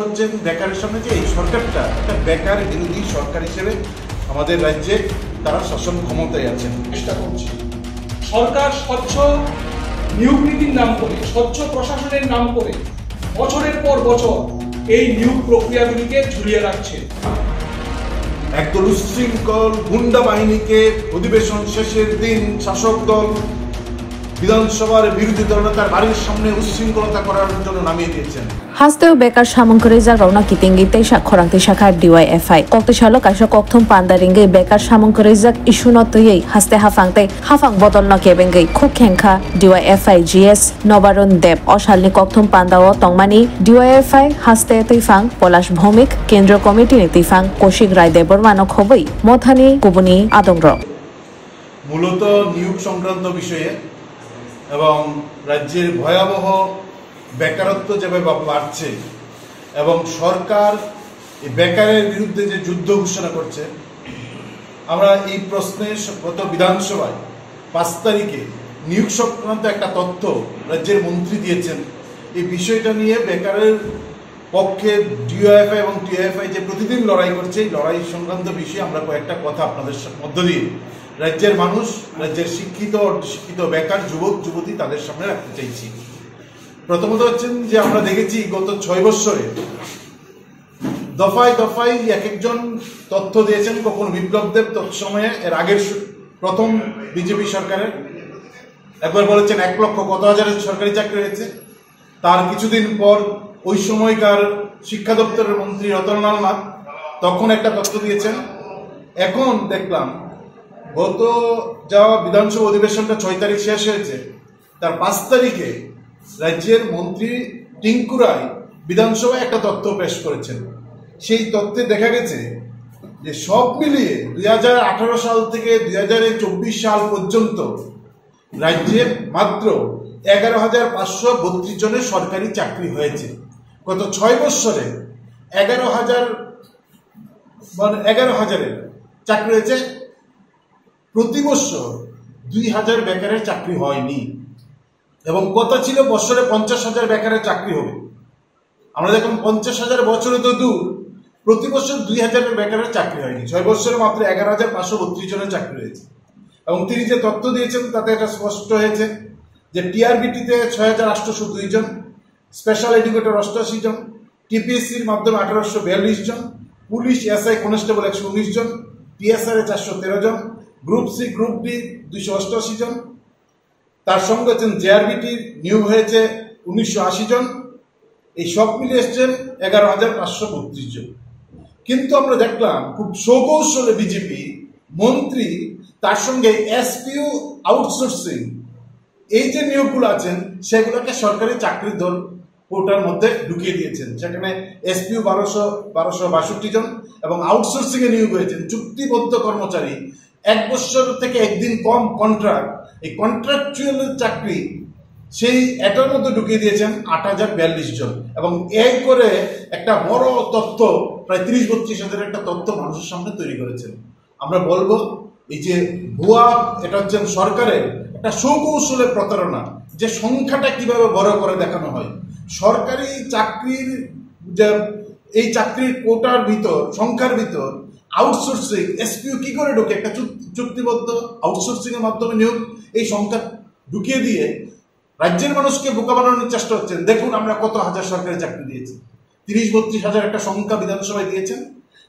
হচ্ছেন বেকারের সামনে যে এই সরকারটা একটা বেকার বিরোধী সরকার হিসেবে আমাদের রাজ্যে তারা শাসন ক্ষমতায় আছেন। চেষ্টা করছে সরকার স্বচ্ছ নিয়োগ নীতির নাম করে, স্বচ্ছ প্রশাসনের নাম করে বছরের পর বছর এই নিয়োগ প্রক্রিয়াগুলিকে ঝুলিয়ে রাখছে। একদল উচ্ছৃঙ্খল গুন্ডা বাহিনীকে অধিবেশন শেষের দিন শাসক দল বিধানসভার বিরোধী দলনেতার বাড়ির সামনে উচ্ছৃঙ্খলতা করার জন্য নামিয়ে দিয়েছেন। Hasteo bekar samongkreja rauna kitingite sakhorangti sakha DYFI koktisalo kaisa kokthum pandaringe bekar samongkreja isunotoi haste hafangte hafang bodolno kebengai khokhengkha DYFI GS Nobaron Deb osalni kokthum pandao tongmani DYFI haste toifang Polash Bhomik Kendro Committee ni toifang Koshik Rai Debor mano khoboi mothani kubuni adongro মূলত নিয়োগ সংক্রান্ত বিষয়ে এবং রাজ্যের ভয়াবহ বেকারত্ব যেভাবে বাড়ছে এবং সরকার এই বেকারের বিরুদ্ধে যে যুদ্ধ ঘোষণা করছে, আমরা এই প্রশ্নে গত বিধানসভায় 5 তারিখে নিয়োগ সংক্রান্ত একটা তথ্য রাজ্যের মন্ত্রী দিয়েছেন। এই বিষয়টা নিয়ে বেকারের পক্ষে ডিওএফআই এবং টিএফআই যে প্রতিদিন লড়াই করছে, এই লড়াই সংক্রান্ত বিষয়ে আমরা কয়েকটা কথা আপনাদের মধ্য দিয়ে রাজ্যের মানুষ, রাজ্যের শিক্ষিত অর্ধশিক্ষিত বেকার যুবক যুবতী তাদের সামনে রাখতে চাইছি। প্রথমত হচ্ছেন যে আমরা দেখেছি গত 6 বছরে দফায় দফায় এক একজন তথ্য দিয়েছেন। কখন বিপ্লব দেব তৎসময়ে এর আগের প্রথম বিজেপি সরকারের একবার বলেছেন 1 লক্ষ কত হাজারের সরকারি চাকরি হয়েছে। তার কিছুদিন পর ওই সময়কার শিক্ষা দপ্তরের মন্ত্রী রতনলাল নাথ তখন একটা তথ্য দিয়েছেন। এখন দেখলাম গত যাওয়া বিধানসভা অধিবেশনটা 6 তারিখ শেষ হয়েছে, তার 5 তারিখে রাজ্যের মন্ত্রী টিঙ্কু রায় বিধানসভায় একটা তথ্য পেশ করেছেন। সেই তথ্যে দেখা গেছে যে সব মিলিয়ে 2018 সাল থেকে 2024 সাল পর্যন্ত রাজ্যে মাত্র 11,532 জনের সরকারি চাকরি হয়েছে। গত 6 বছরে 11,000-এর চাকরি হয়েছে। প্রতি বছর 2,000 বেকারের চাকরি হয়নি এবং কথা ছিল বছরে 50,000 বেকারের চাকরি হবে। আমরা দেখলাম 50,000 বছরে তো দূর, প্রতি বছর 2,000 বেকারের চাকরি হয়নি। 6 বছরে মাত্র 11,532 জনের চাকরি হয়েছে। এবং তিনি যে তথ্য দিয়েছেন তাতে এটা স্পষ্ট হয়েছে যে টিআরবিটিতে 6,802 জন, স্পেশাল এডুকেটর 88 জন, টিপিএসসির মাধ্যমে 1,842 জন, পুলিশ এসআই কনস্টেবল 119 জন, পিএসআর 413 জন, গ্রুপ সি গ্রুপ ডি 288 জন, তার সঙ্গে হচ্ছেন জেআরবিটির নিয়োগ হয়েছে 1980 জন। এই সব মিলিয়ে এসছেন 11,532 জন। কিন্তু আমরা দেখলাম খুব সৌকৌশলে বিজেপি মন্ত্রী তার সঙ্গে এসপিও আউটসোর্সিং এই যে নিয়োগগুলো আছেন সেগুলোকে সরকারি চাকরির দল কোটার মধ্যে ঢুকিয়ে দিয়েছেন। সেখানে এসপিও 1262 জন এবং আউটসোর্সিং এ নিয়োগ হয়েছেন চুক্তিবদ্ধ কর্মচারী 1 বছর থেকে 1 দিন কম কন্ট্রাক্ট, এই কন্ট্রাকচুয়াল চাকরি সেই এটার মধ্যে ঢুকিয়ে দিয়েছেন 8,042 জন। এবং এই করে একটা বড় তথ্য প্রায় 30-32 হাজারের একটা তথ্য মানুষের সামনে তৈরি করেছেন। আমরা বলবো এই যে ভুয়া, এটা হচ্ছেন সরকারের একটা সুকৌশলের প্রতারণা। যে সংখ্যাটা কিভাবে বড় করে দেখানো হয়, সরকারি চাকরির যে এই চাকরির কোটার ভিতর সংখ্যার ভিতর আউটসোর্সিং এসপিও কি করে ঢোকে, একটা চুক্তিবদ্ধ আউটসোর্সিং এর মাধ্যমে নিয়োগ, এই সংখ্যা ঢুকিয়ে দিয়ে রাজ্যের মানুষকে বোকা বানানোর চেষ্টা হচ্ছেন। দেখুন আমরা কত হাজার সরকারি চাকরি দিয়েছি, 30-32 হাজার একটা সংখ্যা বিধানসভায় দিয়েছেন,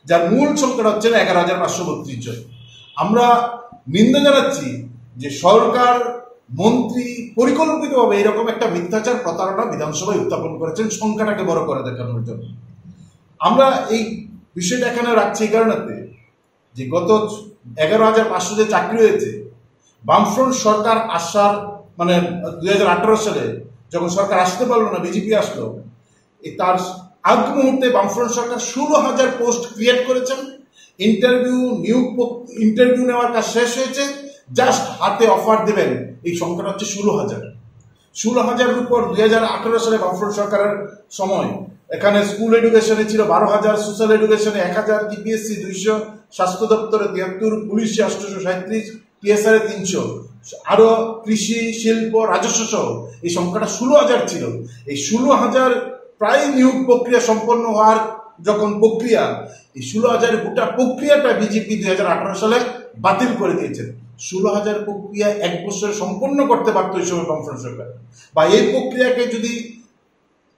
যার মূল সংখ্যাটা হচ্ছে 11,532 জন। আমরা নিন্দা জানাচ্ছি যে সরকার মন্ত্রী পরিকল্পিতভাবে এরকম একটা মিথ্যাচার প্রতারণা বিধানসভায় উত্থাপন করেছেন সংখ্যাটাকে বড় করে দেখানোর জন্য। আমরা এই বিষয়টা এখানে রাখছি এই কারণেতে যে গত 11,500 যে চাকরি হয়েছে, বামফ্রন্ট সরকার আসার 2018 সালে যখন সরকার আসতে পারলো না, বিজেপি আসলো, তার আগ মুহূর্তে বামফ্রন্ট সরকার 16,000 পোস্ট ক্রিয়েট করেছেন। ইন্টারভিউ নেওয়ার কাজ শেষ হয়েছে, জাস্ট হাতে অফার দেবেন, এই সংখ্যাটা হচ্ছে 16,000 উপর 2018 সালে বামফ্রন্ট সরকারের সময় এখানে স্কুল এডুকেশনে ছিল 12,000, সোশ্যাল এডুকেশনে 1,000, টিপিএসসি 200, স্বাস্থ্য দপ্তরে 73, পুলিশে 837, টিএসআর 300, আরো কৃষি শিল্প রাজস্ব সহ এই সংখ্যাটা 16,000 ছিল। এই 16,000 প্রায় নিয়োগ প্রক্রিয়া সম্পন্ন হওয়ার যখন প্রক্রিয়া, এই 16,000 গোটা প্রক্রিয়াটা বিজেপি 2018 সালে বাতিল করে দিয়েছেন। 16,000 প্রক্রিয়া 1 বছরে সম্পন্ন করতে পারত এই সময় বামফ্রন্ট সরকার। বা এই প্রক্রিয়াকে যদি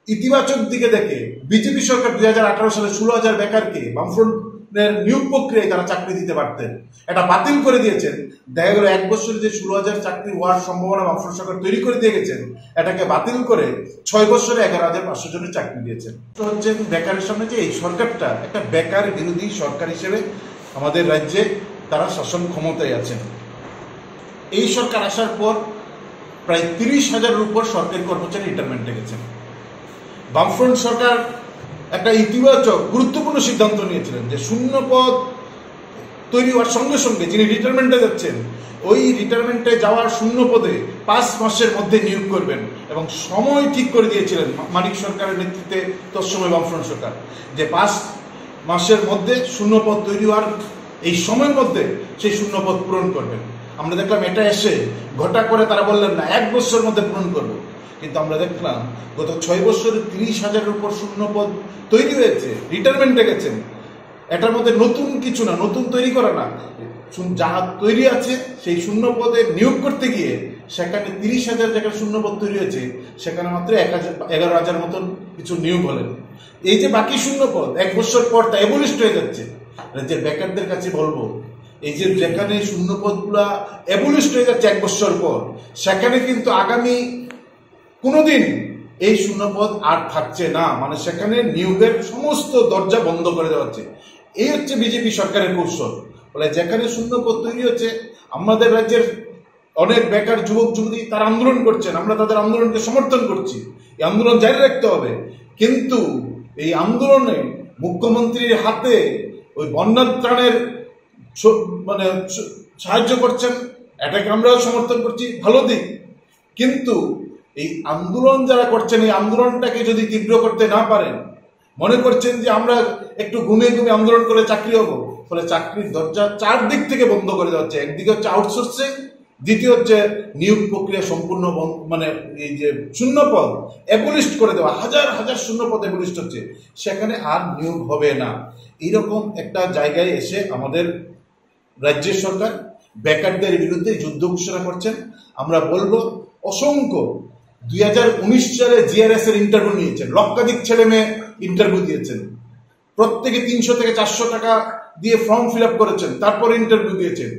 ইতিবাচক দিকে দেখে, বিজেপি সরকার 2018 সালে 16,000 বেকারকে বামফ্রন্টের নিয়োগ প্রক্রিয়ায় তারা চাকরি দিতে পারতেন, এটা বাতিল করে দিয়েছেন। দেখা গেল 1 বছরে যে 16,000 চাকরি হওয়ার সম্ভাবনা বামফ্রন্ট সরকার তৈরি করে দিয়ে গেছেন, এটাকে বাতিল করে 6 বছরে 11,500 জনের চাকরি দিয়েছেন। তো হচ্ছে বেকারের সামনে যে এই সরকারটা একটা বেকার বিরোধী সরকার হিসেবে আমাদের রাজ্যে তারা শাসন ক্ষমতায় আছেন। এই সরকার আসার পর প্রায় 30,000-এর উপর সরকারি কর্মচারী রিটায়ারমেন্টে গেছেন। বামফ্রন্ট সরকার একটা ইতিবাচক গুরুত্বপূর্ণ সিদ্ধান্ত নিয়েছিলেন যে শূন্য পদ তৈরি হওয়ার সঙ্গে সঙ্গে যিনি রিটায়ারমেন্টে যাচ্ছেন, ওই রিটায়ারমেন্টে যাওয়ার শূন্য পদে 5 মাসের মধ্যে নিয়োগ করবেন এবং সময় ঠিক করে দিয়েছিলেন মানিক সরকারের নেতৃত্বে তৎসময় বামফ্রন্ট সরকার, যে 5 মাসের মধ্যে শূন্য পদ তৈরি হওয়ার এই সময়ের মধ্যে সেই শূন্য পদ পূরণ করবেন। আমরা দেখলাম এটা এসে ঘটা করে তারা বললেন না 1 বছরের মধ্যে পূরণ করব, কিন্তু আমরা দেখলাম গত 6 বছরে 30,000-এর উপর শূন্য পদ তৈরি হয়েছে, রিটায়ারমেন্টে গেছেন। এটার মধ্যে নতুন কিছু না, নতুন তৈরি করা না, যা তৈরি আছে সেই শূন্য পদে নিয়োগ করতে গিয়ে সেখানে 30,000 জায়গায় শূন্য পদ তৈরি হয়েছে, সেখানে মাত্র 11,000 মতন কিছু নিয়োগ হলেন। এই যে বাকি শূন্য পদ 1 বছর পর তা অ্যাবলিশড হয়ে যাচ্ছে। রাজ্যের বেকারদের কাছে বলবো, এই যে যেখানে শূন্য পদগুলা অ্যাবলিশড হয়ে যাচ্ছে 1 বছর পর, সেখানে কিন্তু আগামী কোনোদিন এই শূন্যপদ আর থাকছে না, মানে সেখানে নিয়োগের সমস্ত দরজা বন্ধ করে দেওয়া হচ্ছে। এই হচ্ছে বিজেপি সরকারের কৌশল। বলে যেখানে শূন্যপদ তৈরি হচ্ছে, আমাদের রাজ্যের অনেক বেকার যুবক যুবতী তারা আন্দোলন করছেন, আমরা তাদের আন্দোলনকে সমর্থন করছি, এই আন্দোলন জারি রাখতে হবে। কিন্তু এই আন্দোলনে মুখ্যমন্ত্রীর হাতে ওই বন্যা ত্রাণের মানে সাহায্য করছেন, এটাকে আমরাও সমর্থন করছি, ভালো দিক। কিন্তু এই আন্দোলন যারা করছেন, এই আন্দোলনটাকে যদি তীব্র করতে না পারেন, মনে করছেন যে আমরা একটু ঘুমিয়ে ঘুমিয়ে আন্দোলন করে চাকরি হবো, ফলে চাকরির দরজা 4 দিক থেকে বন্ধ করে দেওয়া হচ্ছে। একদিকে হচ্ছে আউটসোর্সিং, দ্বিতীয় হচ্ছে নিয়োগ প্রক্রিয়া সম্পূর্ণ মানে এই যে শূন্যপদ অ্যাবলিশড করে দেওয়া, হাজার হাজার শূন্যপদ অ্যাবলিশড হচ্ছে, সেখানে আর নিয়োগ হবে না। এইরকম একটা জায়গায় এসে আমাদের রাজ্যের সরকার বেকারদের বিরুদ্ধে যুদ্ধ ঘোষণা করছেন। আমরা বলবো অসংখ্য 2019 সালে জিআরএস এর ইন্টারভিউ নিয়েছেন, লক্ষাধিক ছেলে মেয়ে ইন্টারভিউ দিয়েছেন, প্রত্যেকে 300 থেকে 400 টাকা দিয়ে ফর্ম ফিল আপ করেছেন, তারপরে ইন্টারভিউ দিয়েছেন,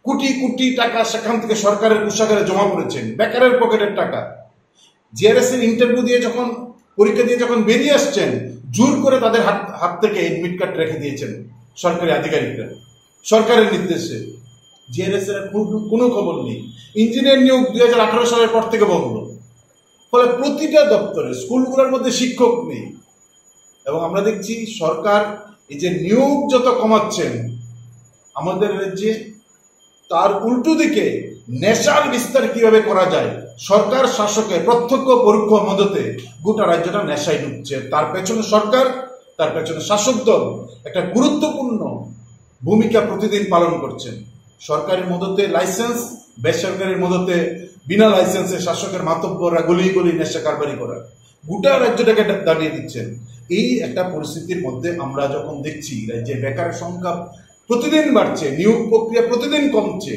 কোটি কোটি টাকা সেখান থেকে সরকারের কোষাগারে জমা করেছেন, বেকারের পকেটের টাকা। জিআরএস এর ইন্টারভিউ দিয়ে যখন পরীক্ষা দিয়ে যখন বেরিয়ে আসছেন, জোর করে তাদের হাত থেকে এডমিট কার্ড রেখে দিয়েছেন সরকারি আধিকারিকরা সরকারের নির্দেশে। জিআরএস এর কোনো খবর নেই। ইঞ্জিনিয়ার নিয়োগ 2018 সালের পর থেকে বন্ধ, ফলে প্রতিটা দপ্তরে স্কুলগুলোর মধ্যে শিক্ষক নেই। এবং আমরা দেখছি সরকার এই যে নিয়োগ যত কমাচ্ছেন আমাদের রাজ্যে, তার উল্টো দিকে নেশার বিস্তার কিভাবে করা যায়, সরকার শাসকের প্রত্যক্ষ পরোক্ষ মদতে গোটা রাজ্যটা নেশায় ঢুকছে। তার পেছনে সরকার, তার পেছনে শাসক দল একটা গুরুত্বপূর্ণ ভূমিকা প্রতিদিন পালন করছেন। সরকারি মদতে লাইসেন্স, বেসরকারির মদতে বিনা লাইসেন্সে শাসকের মাতব্বররা গলি গলি নেশা কারবারি করা, গোটা রাজ্যটাকে দাঁড়িয়ে দিচ্ছেন। এই একটা পরিস্থিতির মধ্যে আমরা যখন দেখছি রাজ্যে বেকারের সংখ্যা প্রতিদিন বাড়ছে, নিয়োগ প্রক্রিয়া প্রতিদিন কমছে,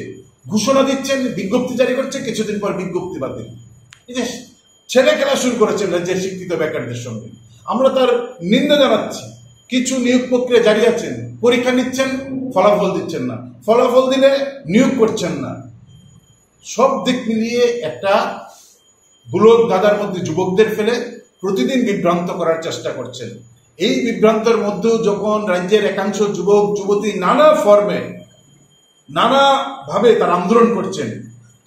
ঘোষণা দিচ্ছেন, বিজ্ঞপ্তি জারি করছে, কিছুদিন পর বিজ্ঞপ্তি বাতিল। এই যে ছেলে খেলা শুরু করেছেন রাজ্যের শিক্ষিত বেকারদের সঙ্গে, আমরা তার নিন্দা জানাচ্ছি। কিছু নিয়োগ প্রক্রিয়া জারি আছেন, পরীক্ষা নিচ্ছেন, ফলাফল দিচ্ছেন না, ফলাফল দিলে নিয়োগ করছেন না। সব দিক মিলিয়ে একটা গোলক দাদার মধ্যে যুবকদের ফেলে প্রতিদিন বিভ্রান্ত করার চেষ্টা করছেন। এই বিভ্রান্তের মধ্যেও যখন রাজ্যের একাংশ যুবক যুবতী নানা ফর্মে নানাভাবে তার আন্দোলন করছেন,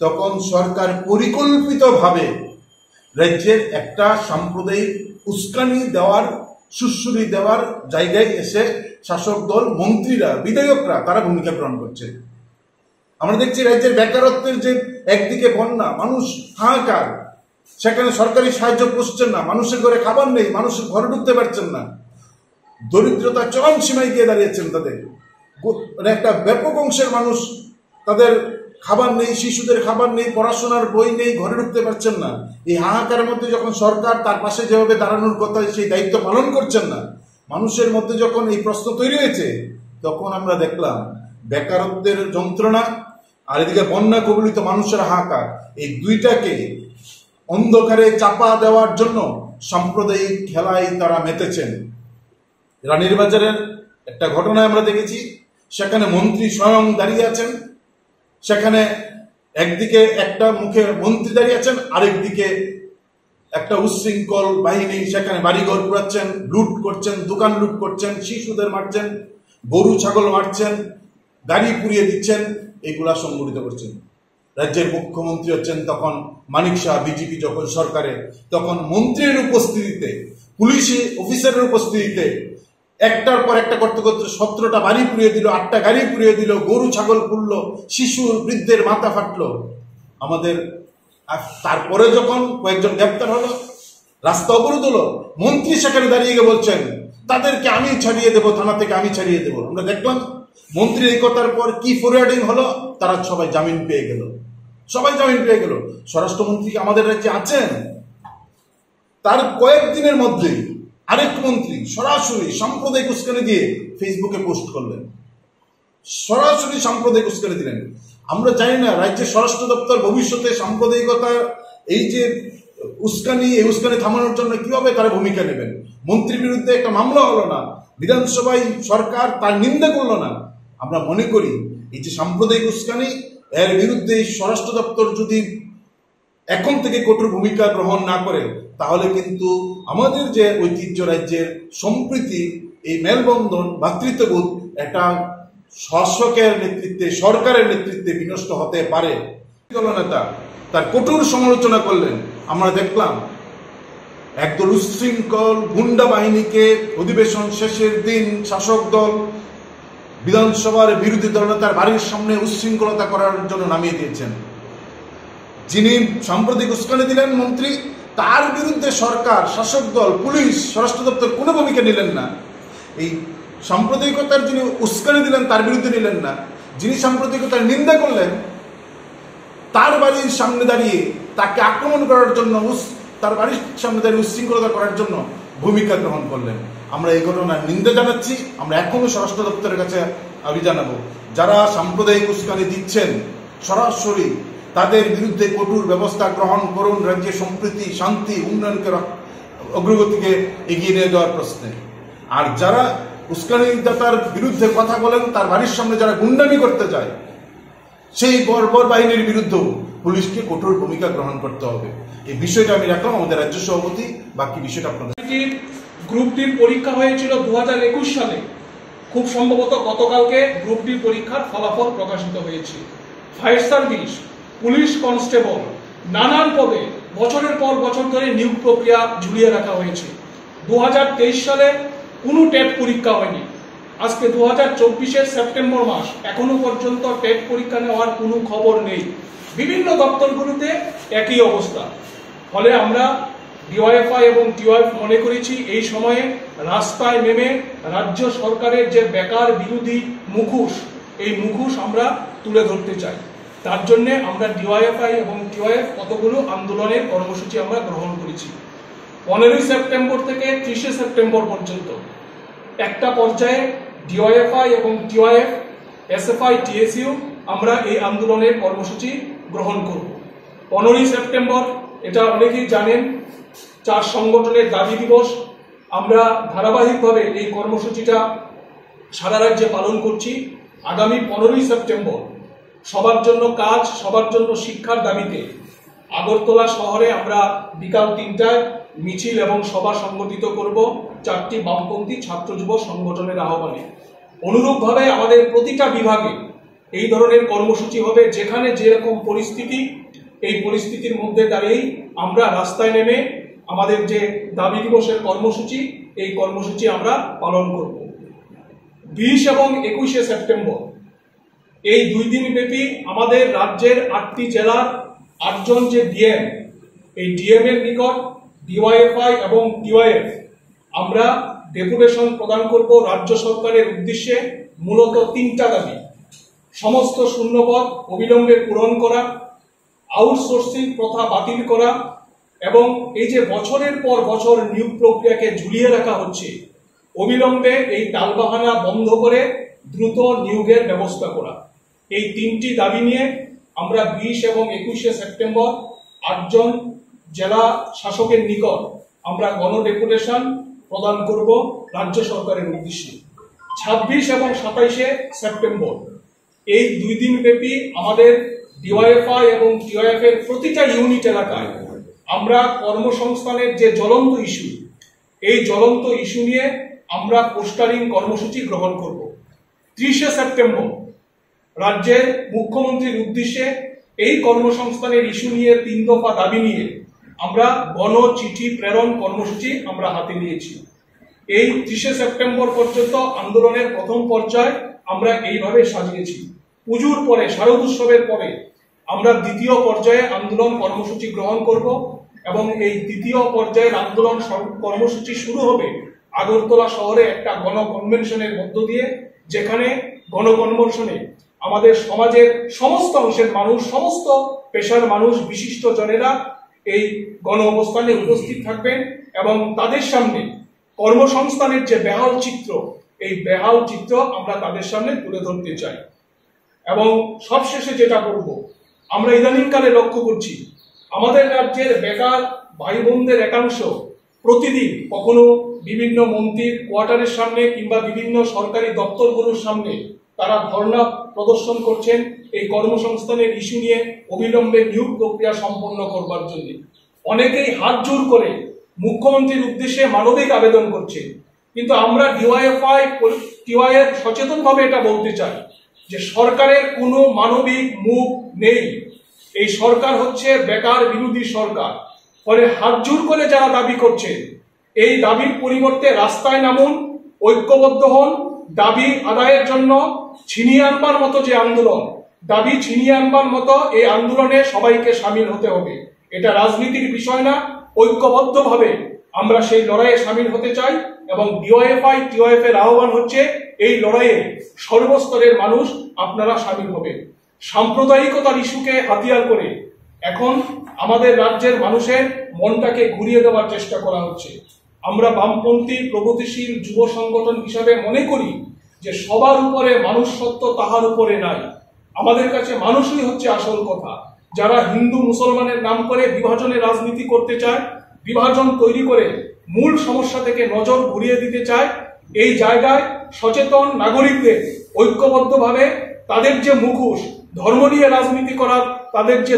তখন সরকার পরিকল্পিতভাবে রাজ্যের একটা সাম্প্রদায়িক উস্কানি দেওয়ার, সুশ্রুতি দেওয়ার জায়গায় এসে শাসক দল, মন্ত্রীরা, বিধায়করা তারা ভূমিকা গ্রহণ করছে। আমরা দেখছি রাজ্যের বেকারত্বের যে একদিকে বন্যা, মানুষ হাহাকার, সেখানে সরকারি সাহায্য পৌঁছছেন না, মানুষের ঘরে খাবার নেই, মানুষের ঘরে ঢুকতে পারছেন না, দরিদ্রতা চরম সীমায় গিয়ে দাঁড়িয়েছেন। তাদের একটা ব্যাপক অংশের মানুষ তাদের খাবার নেই, শিশুদের খাবার নেই, পড়াশোনার বই নেই, ঘরে ঢুকতে পারছেন না। এই হাহাকারের মধ্যে যখন সরকার তার পাশে যেভাবে দাঁড়ানোর কথা সেই দায়িত্ব পালন করছেন না, মানুষের মধ্যে যখন এই প্রশ্ন তৈরি হয়েছে, তখন আমরা দেখলাম বেকারত্বের যন্ত্রণা আর এদিকে বন্যা কবলিত মানুষের হাহাকার, এই দুইটাকে অন্ধকারে চাপা দেওয়ার জন্য সাম্প্রদায়িক খেলায় তারা মেতেছেন। রানীর বাজারের একটা ঘটনায় আমরা দেখেছি, সেখানে মন্ত্রী স্বয়ং দাঁড়িয়ে আছেন, সেখানে একদিকে একটা মুখে মন্ত্রী দাঁড়িয়ে আছেন, আরেকদিকে একটা উচ্ছৃঙ্খল বাহিনী সেখানে বাড়িঘর পুরাচ্ছেন, লুট করছেন, দোকান লুট করছেন, শিশুদের মারছেন, গরু ছাগল মারছেন, গাড়ি পুড়িয়ে দিচ্ছেন, এগুলা সংগঠিত করছেন। রাজ্যের মুখ্যমন্ত্রী হচ্ছেন তখন মানিক শাহ, বিজেপি যখন সরকারে, তখন মন্ত্রীর উপস্থিতিতে, পুলিশি অফিসারের উপস্থিতিতে একটার পর একটা করতে করতে 17টা বাড়ি পুড়িয়ে দিল, 8টা গাড়ি পুড়িয়ে দিল, গরু ছাগল পুড়লো, শিশুর বৃদ্ধের মাথা ফাটলো আমাদের। তারপরে যখন কয়েকজন গ্রেপ্তার হলো, রাস্তা অবরোধ হলো, মন্ত্রী সেখানে দাঁড়িয়ে গিয়ে বলছেন তাদেরকে আমি ছাড়িয়ে দেবো, থানা থেকে আমি ছাড়িয়ে দেবো। আমরা দেখলাম মন্ত্রীর এই কথার পর কি ফরওয়ার্ডিং হলো, তারা সবাই জামিন পেয়ে গেল, সবাই জামিন পেয়ে গেল। স্বরাষ্ট্রমন্ত্রী আমাদের রাজ্যে আছেন, তার কয়েকদিনের মধ্যেই আরেক মন্ত্রী সরাসরি সাম্প্রদায়িক উস্কানি দিয়ে ফেসবুকে পোস্ট করলেন, সরাসরি সাম্প্রদায়িক উস্কানি দিলেন। আমরা জানি না রাজ্যের স্বরাষ্ট্র দপ্তর ভবিষ্যতে সাম্প্রদায়িকতা এই যে উস্কানি, এই উস্কানি থামানোর জন্য কিভাবে তারা ভূমিকা নেবেন। মন্ত্রীর বিরুদ্ধে একটা মামলা হলো না, বিধানসভায় সরকার তার নিন্দা করলো না। আমরা মনে করি এই যে সাম্প্রদায়িক উস্কানি, এর বিরুদ্ধে স্বরাষ্ট্র দপ্তর যদি এখন থেকে কঠোর ভূমিকা গ্রহণ না করে, তাহলে কিন্তু আমাদের যে ঐতিহ্য রাজ্যের সম্প্রীতি, এই মেলবন্ধন, ভ্রাতৃত্ববোধ একটা শাসকের নেতৃত্বে, সরকারের নেতৃত্বে বিনষ্ট হতে পারে। দলনেতা তার কঠোর সমালোচনা করলেন। আমরা দেখলাম একদল উচ্ছৃঙ্খল গুন্ডা বাহিনীকে অধিবেশন শেষের দিন শাসক দল বিধানসভার বিরোধী দলনেতার বাড়ির সামনে উচ্ছৃঙ্খলতা করার জন্য নামিয়ে দিয়েছেন। যিনি সাম্প্রতিক উস্কানি দিলেন মন্ত্রী, তার বিরুদ্ধে সরকার, শাসক দল, পুলিশ, স্বরাষ্ট্র দপ্তর কোনো ভূমিকা নিলেন না। এই সাম্প্রদায়িকতার যিনি উস্কানি দিলেন তার বিরুদ্ধে নিলেন না, যিনি সাম্প্রদায়িকতার নিন্দা করলেন তার বাড়ির সামনে দাঁড়িয়ে তাকে আক্রমণ করার জন্য, তার বাড়ির সামনে দাঁড়িয়ে উচ্ছৃঙ্খলতা করার জন্য ভূমিকা গ্রহণ করলেন। আমরা এই ঘটনার নিন্দা জানাচ্ছি। আমরা এখনো স্বরাষ্ট্র দপ্তরের কাছে দাবি জানাবো, যারা সাম্প্রদায়িক উস্কানি দিচ্ছেন সরাসরি তাদের বিরুদ্ধে কঠোর ব্যবস্থা গ্রহণ করুন, রাজ্যের সম্প্রীতি, শান্তি, উন্নয়নকে, অগ্রগতিকে এগিয়ে নিয়ে যাওয়ার প্রশ্নে। আর যারা উস্কানিদাতার বিরুদ্ধে কথা বলেন, তার বাড়ির সামনে যারা গুন্ডামি করতে যায়, সেই বর্বর বাহিনীর বিরুদ্ধেও পুলিশকে কঠোর ভূমিকা গ্রহণ করতে হবে। এই বিষয়টা আমি রাখলাম আমাদের রাজ্য সভাপতি, বাকি বিষয়টা আপনাদের। গ্রুপ ডির পরীক্ষা হয়েছিল 2021 সালে, খুব সম্ভবত গতকালকে গ্রুপ ডির পরীক্ষার ফলাফল প্রকাশিত হয়েছে। ফায়ার সার্ভিস, পুলিশ কনস্টেবল, নানান পদে বছরের পর বছর ধরে নিয়োগ প্রক্রিয়া ঝুলিয়ে রাখা হয়েছে। 2023 সালে কোনো টেট পরীক্ষা হয়নি। আজকে 2024-এর সেপ্টেম্বর মাস, এখনো পর্যন্ত টেট পরীক্ষা নেওয়ার কোনো খবর নেই। বিভিন্ন দপ্তরগুলোতে একই অবস্থা। ফলে আমরা ডিওয়াইএফআই এবং টিওএফ মনে করেছি এই সময়ে রাস্তায় নেমে রাজ্য সরকারের যে বেকার বিরোধী মুখোশ, এই মুখোশ আমরা তুলে ধরতে চাই। তার জন্য আমরা ডিওয়াইএফআই এবং টিওএফ কতগুলো আন্দোলনের কর্মসূচি আমরা গ্রহণ করেছি। 15 সেপ্টেম্বর থেকে 30 সেপ্টেম্বর পর্যন্ত একটা পর্যায়ে ডিওয়াইএফআই এবং টিওএফ, এসএফআই, টিএসইউ আমরা এই আন্দোলনের কর্মসূচি গ্রহণ করব। 15 সেপ্টেম্বর, এটা অনেকেই জানেন, 4 সংগঠনের দাবি দিবস। আমরা ধারাবাহিকভাবে এই কর্মসূচিটা সারা রাজ্যে পালন করছি। আগামী 15 সেপ্টেম্বর সবার জন্য কাজ, সবার জন্য শিক্ষার দাবিতে আগরতলা শহরে আমরা বিকাল 3টায় মিছিল এবং সভা সংগঠিত করব 4টি বামপন্থী ছাত্র যুব সংগঠনের আহ্বানে। অনুরূপভাবে আমাদের প্রতিটা বিভাগে এই ধরনের কর্মসূচি হবে, যেখানে যেরকম পরিস্থিতি, এই পরিস্থিতির মধ্যে দাঁড়িয়েই আমরা রাস্তায় নেমে আমাদের যে দাবি দিবসের কর্মসূচি, এই কর্মসূচি আমরা পালন করব। 20 এবং 21 সেপ্টেম্বর এই 2 দিন ব্যাপী আমাদের রাজ্যের 8টি জেলার 8 জন যে ডিএম, এই ডিএম এর নিকট ডিওয়াইএফআই এবং টিওএফ আমরা ডেপুটেশন প্রদান করব রাজ্য সরকারের উদ্দেশ্যে। মূলত 3টা দাবি। সমস্ত শূন্যপদ অবিলম্বে পূরণ করা, আউটসোর্সিং প্রথা বাতিল করা এবং এই যে বছরের পর বছর নিয়োগ প্রক্রিয়াকে ঝুলিয়ে রাখা হচ্ছে, অবিলম্বে এই টালবাহানা বন্ধ করে দ্রুত নিয়োগের ব্যবস্থা করা। এই তিনটি দাবি নিয়ে আমরা 20 এবং 21শে সেপ্টেম্বর 8 জন জেলা শাসকের নিকট আমরা গণডেপুটেশন প্রদান করব রাজ্য সরকারের উদ্দেশ্যে। 26 এবং 27শে সেপ্টেম্বর এই 2 দিন ব্যাপী আমাদের ডিওয়াইএফআই এবং টিওএফ এর প্রতিটা ইউনিট এলাকায় আমরা কর্মসংস্থানের যে জ্বলন্ত ইস্যু, এই জ্বলন্ত ইস্যু নিয়ে আমরা পোস্টারিং কর্মসূচি গ্রহণ করব। 30শে সেপ্টেম্বর রাজ্যের মুখ্যমন্ত্রীর উদ্দেশ্যে এই কর্মসংস্থানের ইস্যু নিয়ে 3 দফা দাবি নিয়ে আমরা গণচিঠি প্রেরণ কর্মসূচি আমরা হাতে নিয়েছি। এই 30শে সেপ্টেম্বর পর্যন্ত আন্দোলনের প্রথম পর্যায় আমরা এইভাবে সাজিয়েছি। পুজোর পরে, শারদ উৎসবের পরে আমরা দ্বিতীয় পর্যায়ে আন্দোলন কর্মসূচি গ্রহণ করব এবং এই দ্বিতীয় পর্যায়ের আন্দোলন কর্মসূচি শুরু হবে আগরতলা শহরে একটা গণকনভেনশনের মধ্য দিয়ে, যেখানে গণকনভেনশনে আমাদের সমাজের সমস্ত অংশের মানুষ, সমস্ত পেশার মানুষ, বিশিষ্ট জনেরা এই গণ অবস্থানে উপস্থিত থাকবেন এবং তাদের সামনে কর্মসংস্থানের যে বেহাল চিত্র, এই বেহাল চিত্র আমরা তাদের সামনে তুলে ধরতে চাই। এবং সবশেষে যেটা করব, আমরা ইদানিংকালে লক্ষ্য করছি আমাদের রাজ্যের বেকার ভাই বোনদের একাংশ প্রতিদিন কখনো বিভিন্ন মন্ত্রীর কোয়ার্টারের সামনে কিংবা বিভিন্ন সরকারি দপ্তরগুলোর সামনে তারা ধর্ণা প্রদর্শন করছেন এই কর্মসংস্থানের ইস্যু নিয়ে অবিলম্বে নিয়োগ প্রক্রিয়া সম্পন্ন করবার জন্য। অনেকেই হাত জোর করে মুখ্যমন্ত্রীর উদ্দেশ্যে মানবিক আবেদন করছে, কিন্তু আমরা ডিওয়াইএফআই টিওআইএফ সচেতনভাবে এটা বলতে চাই যে সরকারের কোনো মানবিক মুখ নেই। এই সরকার হচ্ছে বেকার বিরোধী সরকার। ফলে হাত জোর করে যারা দাবি করছে, এই দাবির পরিবর্তে রাস্তায় নামুন, ঐক্যবদ্ধ হন। দাবি আদায়ের জন্য ছিনিয়ে আনবার মতো যে আন্দোলন, দাবি ছিনিয়ে আনবার মতো এই আন্দোলনে সবাইকে সামিল হতে হবে। এটা রাজনীতির বিষয় না, ঐক্যবদ্ধভাবে আমরা সেই লড়াইয়ে সামিল হতে চাই এবং ডিওয়াইএফআই টিওএফ এর আহ্বান হচ্ছে এই লড়াইয়ে সর্বস্তরের মানুষ আপনারা সামিল হবেন। সাম্প্রদায়িকতার ইস্যুকে হাতিয়ার করে এখন আমাদের রাজ্যের মানুষের মনটাকে ঘুরিয়ে দেওয়ার চেষ্টা করা হচ্ছে। আমরা বামপন্থী প্রগতিশীল যুব সংগঠন হিসাবে মনে করি যে সবার উপরে মানুষ সত্য, তাহার উপরে নাই। আমাদের কাছে মানুষই হচ্ছে আসল কথা। যারা হিন্দু মুসলমানের নাম করে বিভাজনের রাজনীতি করতে চায়, বিভাজন তৈরি করে মূল সমস্যা থেকে নজর ঘুরিয়ে দিতে চায়, এই জায়গায় সচেতন নাগরিকদের ঐক্যবদ্ধভাবে তাদের যে মুখোশ, ধর্ম নিয়ে রাজনীতি করার তাদের যে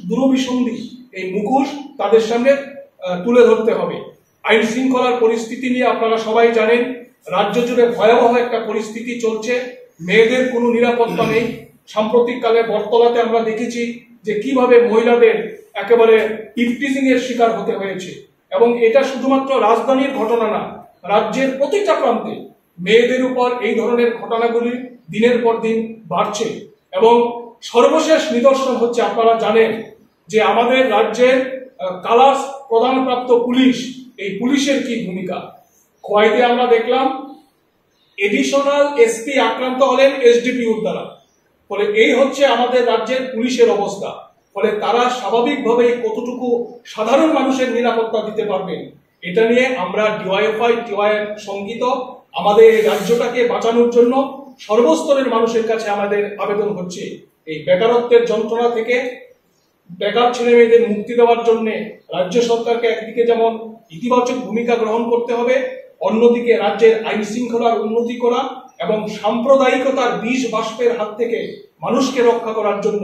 দুরভিসন্ধি, এই মুখোশ তাদের সামনে তুলে ধরতে হবে। আইন শৃঙ্খলার পরিস্থিতি নিয়ে আপনারা সবাই জানেন, রাজ্য জুড়ে ভয়াবহ একটা পরিস্থিতি চলছে। মেয়েদের কোনো নিরাপত্তা নেই। সাম্প্রতিককালে বটতলাতে আমরা দেখেছি যে কিভাবে মহিলাদের একেবারে ইফটিজিং এর শিকার হতে হয়েছে এবং এটা শুধুমাত্র রাজধানীর ঘটনা না, রাজ্যের প্রতিটা প্রান্তে মেয়েদের উপর এই ধরনের ঘটনাগুলি দিনের পর দিন বাড়ছে। এবং সর্বশেষ নিদর্শন হচ্ছে, আপনারা জানেন যে আমাদের রাজ্যের কালার্স প্রদানপ্রাপ্ত পুলিশ, এই পুলিশের কি ভূমিকা। খোয়াইতে আমরা দেখলাম এডিশনাল এসপি আক্রান্ত হলেন এসডিপিওর দ্বারা। ফলে এই হচ্ছে আমাদের রাজ্যের পুলিশের অবস্থা। ফলে তারা স্বাভাবিকভাবেই কতটুকু সাধারণ মানুষের নিরাপত্তা দিতে পারবেন, এটা নিয়ে আমরা ডিওয়াইএফআই টিওআইএফ শঙ্কিত। আমাদের এই রাজ্যটাকে বাঁচানোর জন্য সর্বস্তরের মানুষের কাছে আমাদের আবেদন হচ্ছে, এই বেকারত্বের যন্ত্রণা থেকে বেকার ছেলে মেয়েদের মুক্তি দেওয়ার জন্য রাজ্য সরকারকে একদিকে যেমন ইতিবাচক ভূমিকা গ্রহণ করতে হবে, অন্যদিকে রাজ্যের আইন শৃঙ্খলার উন্নতি করা এবং সাম্প্রদায়িকতার বিষ বাষ্পের হাত থেকে মানুষকে রক্ষা করার জন্য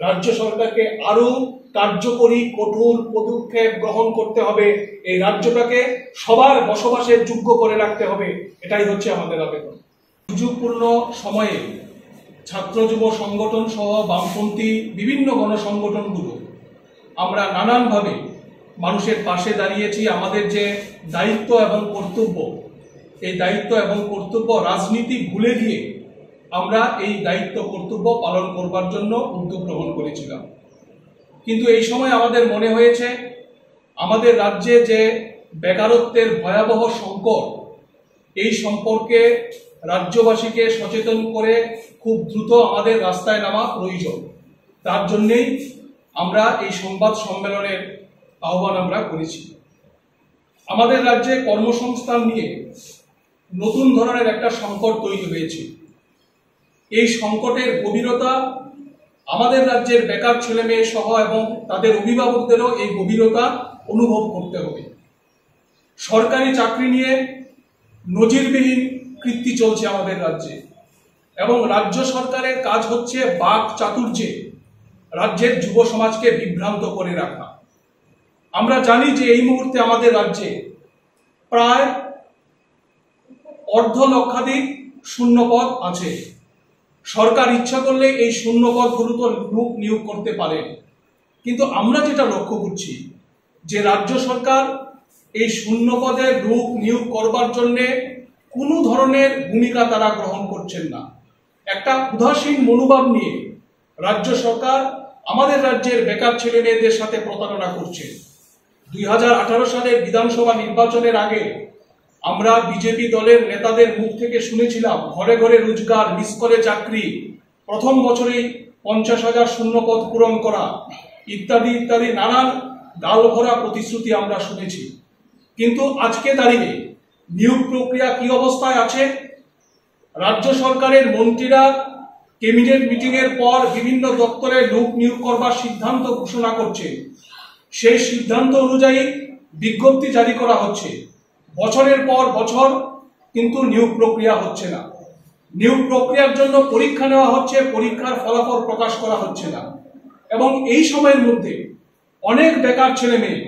রাজ্য সরকারকে আরো কার্যকরী কঠোর পদক্ষেপ গ্রহণ করতে হবে। এই রাজ্যটাকে সবার বসবাসের যোগ্য করে রাখতে হবে, এটাই হচ্ছে আমাদের আবেদন। সুযোগপূর্ণ সময়ে ছাত্র যুব সংগঠন সহ বামপন্থী বিভিন্ন গণসংগঠনগুলো আমরা নানানভাবে মানুষের পাশে দাঁড়িয়েছি। আমাদের যে দায়িত্ব এবং কর্তব্য, এই দায়িত্ব এবং কর্তব্য রাজনীতি ভুলে গিয়ে আমরা এই দায়িত্ব কর্তব্য পালন করবার জন্য উদ্যোগ গ্রহণ করেছিলাম। কিন্তু এই সময় আমাদের মনে হয়েছে আমাদের রাজ্যে যে বেকারত্বের ভয়াবহ সংকট, এই সম্পর্কে রাজ্যবাসীকে সচেতন করে খুব দ্রুত আমাদের রাস্তায় নামা প্রয়োজন। তার জন্যেই আমরা এই সংবাদ সম্মেলনের আহ্বান আমরা করেছি। আমাদের রাজ্যে কর্মসংস্থান নিয়ে নতুন ধরনের একটা সংকট তৈরি হয়েছে। এই সংকটের গভীরতা আমাদের রাজ্যের বেকার ছেলে মেয়ে সহ এবং তাদের অভিভাবকদেরও এই গভীরতা অনুভব করতে হবে। সরকারি চাকরি নিয়ে নজিরবিহীন কীর্তি চলছে আমাদের রাজ্যে, এবং রাজ্য সরকারের কাজ হচ্ছে বাক চাতুর্যে রাজ্যের যুব সমাজকে বিভ্রান্ত করে রাখা। আমরা জানি যে এই মুহূর্তে আমাদের রাজ্যে প্রায় 250,000 শূন্যপদ আছে। সরকার ইচ্ছা করলে এই শূন্যপদগুলোতে লোক নিয়োগ করতে পারে, কিন্তু আমরা যেটা লক্ষ্য করছি যে রাজ্য সরকার এই শূন্যপদে লোক নিয়োগ করবার জন্যে কোনো ধরনের ভূমিকা তারা গ্রহণ করছেন না। একটা উদাসীন মনোভাব নিয়ে রাজ্য সরকার আমাদের রাজ্যের বেকার ছেলে মেয়েদের সাথে প্রতারণা করছে। 2018 সালের বিধানসভা নির্বাচনের আগে আমরা বিজেপি দলের নেতাদের মুখ থেকে শুনেছিলাম ঘরে ঘরে রোজগার, মিস করে চাকরি, প্রথম বছরেই 50,000 শূন্যপদ পূরণ করা ইত্যাদি ইত্যাদি নানান ডাল ভরা প্রতিশ্রুতি আমরা শুনেছি। কিন্তু আজকে দাঁড়িয়ে নিয়োগ প্রক্রিয়া কি অবস্থায় আছে? রাজ্য সরকারের মন্ত্রীরা ক্যাবিনেট মিটিং এর পর বিভিন্ন দপ্তরে লোক নিয়োগ করবার সিদ্ধান্ত ঘোষণা করছে। সেই সিদ্ধান্ত অনুযায়ী বিজ্ঞপ্তি জারি করা হচ্ছে, বছরের পর বছর কিন্তু নিয়োগ প্রক্রিয়া হচ্ছে না। নিয়োগ প্রক্রিয়ার জন্য পরীক্ষা নেওয়া হচ্ছে, পরীক্ষার ফলাফল প্রকাশ করা হচ্ছে না। এবং এই সময়ের মধ্যে অনেক বেকার ছেলে মেয়ে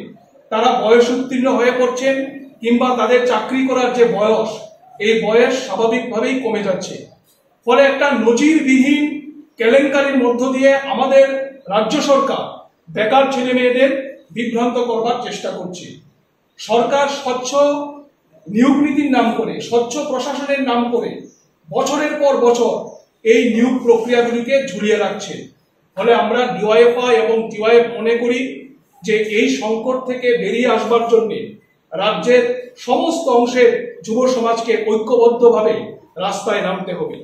তারা বয়স উত্তীর্ণ হয়ে পড়ছেন, কিংবা তাদের চাকরি করার যে বয়স, এই বয়স স্বাভাবিকভাবেই কমে যাচ্ছে। ফলে একটা নজিরবিহীন কেলেঙ্কারির মধ্য দিয়ে আমাদের রাজ্য সরকার বেকার ছেলে মেয়েদের বিভ্রান্ত করবার চেষ্টা করছে। সরকার স্বচ্ছ নিয়োগ নীতির নাম করে, স্বচ্ছ প্রশাসনের নাম করে বছরের পর বছর এই নিয়োগ প্রক্রিয়াগুলিকে ঝুলিয়ে রাখছে। ফলে আমরা ডিওয়াইএফআই এবং টিওয়াইএফ মনে করি যে এই সংকট থেকে বেরিয়ে আসবার জন্য রাজ্যের সমস্ত অংশের যুব সমাজকে ঐক্যবদ্ধভাবে রাস্তায় নামতে হবে।